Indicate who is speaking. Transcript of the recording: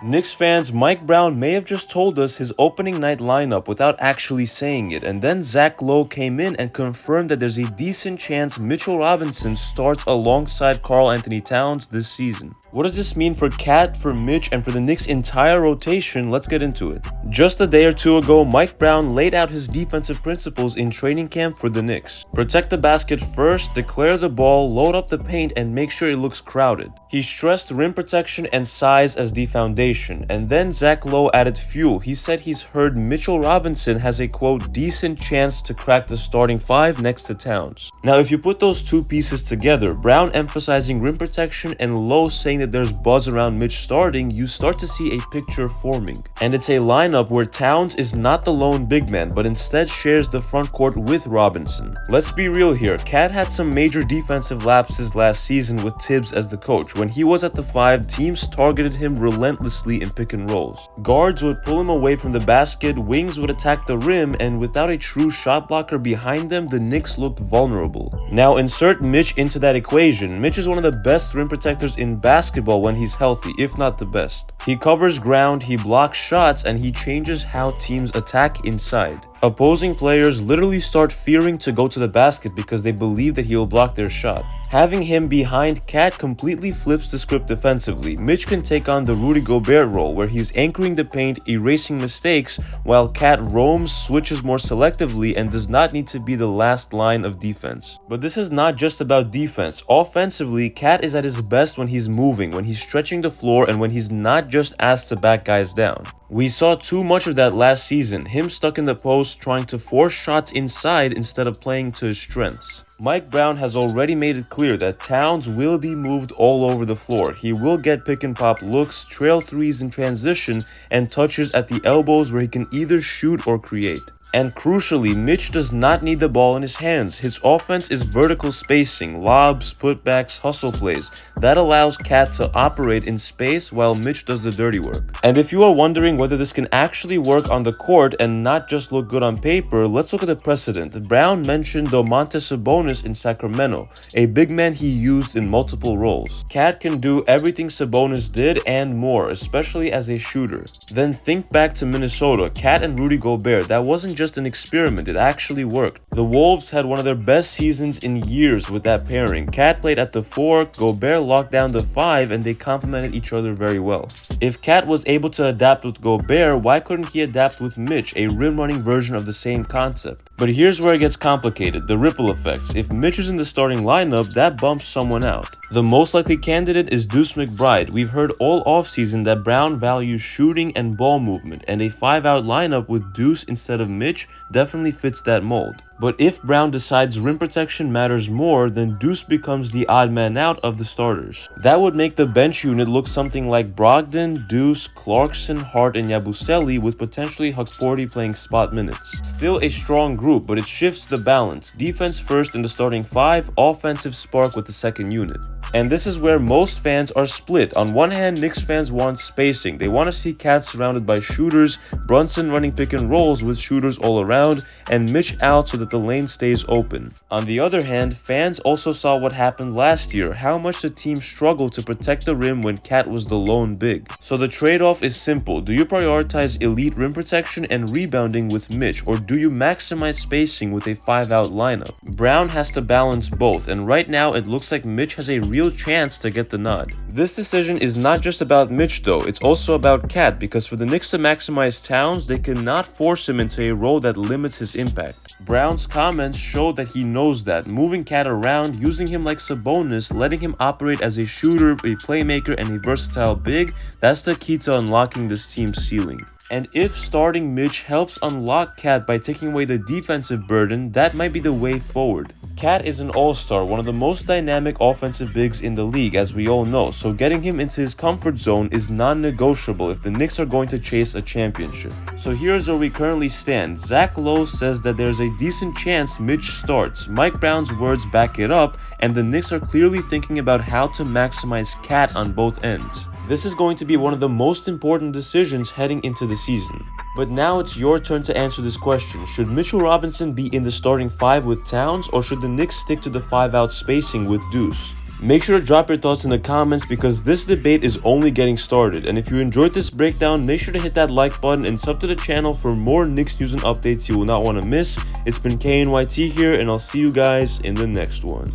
Speaker 1: Knicks fans, Mike Brown may have just told us his opening night lineup without actually saying it, and then Lowe came in and confirmed that there's a decent chance Mitchell Robinson starts alongside Karl-Anthony Towns this season. What does this mean for Cat, for Mitch, and for the Knicks' entire rotation? Let's get into it. Just a day or two ago, Mike Brown laid out his defensive principles in training camp for the Knicks. Protect the basket first, declare the ball, load up the paint, and make sure it looks crowded. He stressed rim protection and size as the foundation, and then Lowe added fuel. He said he's heard Mitchell Robinson has a quote decent chance to crack the starting five next to Towns. Now if you put those two pieces together, Brown emphasizing rim protection and Lowe saying that there's buzz around Mitch starting, you start to see a picture forming. And it's a lineup where Towns is not the lone big man, but instead shares the front court with Robinson. Let's be real here, Cat had some major defensive lapses last season with Tibbs as the coach. When he was at the 5, teams targeted him relentlessly in pick and rolls. Guards would pull him away from the basket, wings would attack the rim, and without a true shot blocker behind them, the Knicks looked vulnerable. Now insert Mitch into that equation. Mitch is one of the best rim protectors in basketball when he's healthy, if not the best. He covers ground, he blocks shots, and he changes how teams attack inside. Opposing players literally start fearing to go to the basket because they believe that he will block their shot. Having him behind Cat completely flips the script defensively. Mitch can take on the Rudy Gobert role where he's anchoring the paint, erasing mistakes, while Cat roams, switches more selectively, and does not need to be the last line of defense. But this is not just about defense. Offensively, Cat is at his best when he's moving, when he's stretching the floor, and when he's not just asked to back guys down. We saw too much of that last season, him stuck in the post trying to force shots inside instead of playing to his strengths. Mike Brown has already made it clear that Towns will be moved all over the floor. He will get pick and pop looks, trail threes in transition, and touches at the elbows where he can either shoot or create. And crucially, Mitch does not need the ball in his hands. His offense is vertical spacing, lobs, putbacks, hustle plays. That allows Cat to operate in space while Mitch does the dirty work. And if you are wondering whether this can actually work on the court and not just look good on paper, let's look at the precedent. Brown mentioned Domantas Sabonis in Sacramento, a big man he used in multiple roles. Cat can do everything Sabonis did and more, especially as a shooter. Then think back to Minnesota, Cat and Rudy Gobert. That wasn't just an experiment, it actually worked. The Wolves had one of their best seasons in years with that pairing. Cat played at the 4, Gobert locked down the 5, and they complemented each other very well. If Cat was able to adapt with Gobert, why couldn't he adapt with Mitch, a rim-running version of the same concept? But here's where it gets complicated, the ripple effects. If Mitch is in the starting lineup, that bumps someone out. The most likely candidate is Deuce McBride. We've heard all offseason that Brown values shooting and ball movement, and a 5-out lineup with Deuce instead of Mitch definitely fits that mold. But if Brown decides rim protection matters more, then Deuce becomes the odd man out of the starters. That would make the bench unit look something like Brogdon, Deuce, Clarkson, Hart, and Yabusele, with potentially Hukporti playing spot minutes. Still a strong group, but it shifts the balance. Defense first in the starting 5, offensive spark with the second unit. And this is where most fans are split. On one hand, Knicks fans want spacing. They want to see Cat surrounded by shooters, Brunson running pick and rolls with shooters all around, and Mitch out so that the lane stays open. On the other hand, fans also saw what happened last year, how much the team struggled to protect the rim when Cat was the lone big. So the trade-off is simple. Do you prioritize elite rim protection and rebounding with Mitch, or do you maximize spacing with a 5-out lineup? Brown has to balance both, and right now it looks like Mitch has a real chance to get the nod. This decision is not just about Mitch though, it's also about Cat, because for the Knicks to maximize Towns, they cannot force him into a role that limits his impact. Brown's comments show that he knows that. Moving Cat around, using him like Sabonis, letting him operate as a shooter, a playmaker, and a versatile big, that's the key to unlocking this team's ceiling. And if starting Mitch helps unlock Cat by taking away the defensive burden, that might be the way forward. Cat is an all-star, one of the most dynamic offensive bigs in the league, as we all know, so getting him into his comfort zone is non-negotiable if the Knicks are going to chase a championship. So here's where we currently stand. Lowe says that there's a decent chance Mitch starts. Mike Brown's words back it up, and the Knicks are clearly thinking about how to maximize Cat on both ends. This is going to be one of the most important decisions heading into the season. But now it's your turn to answer this question. Should Mitchell Robinson be in the starting 5 with Towns, or should the Knicks stick to the 5-out spacing with Deuce? Make sure to drop your thoughts in the comments because this debate is only getting started. And if you enjoyed this breakdown, make sure to hit that like button and sub to the channel for more Knicks news and updates you will not want to miss. It's been KNYT here, and I'll see you guys in the next one.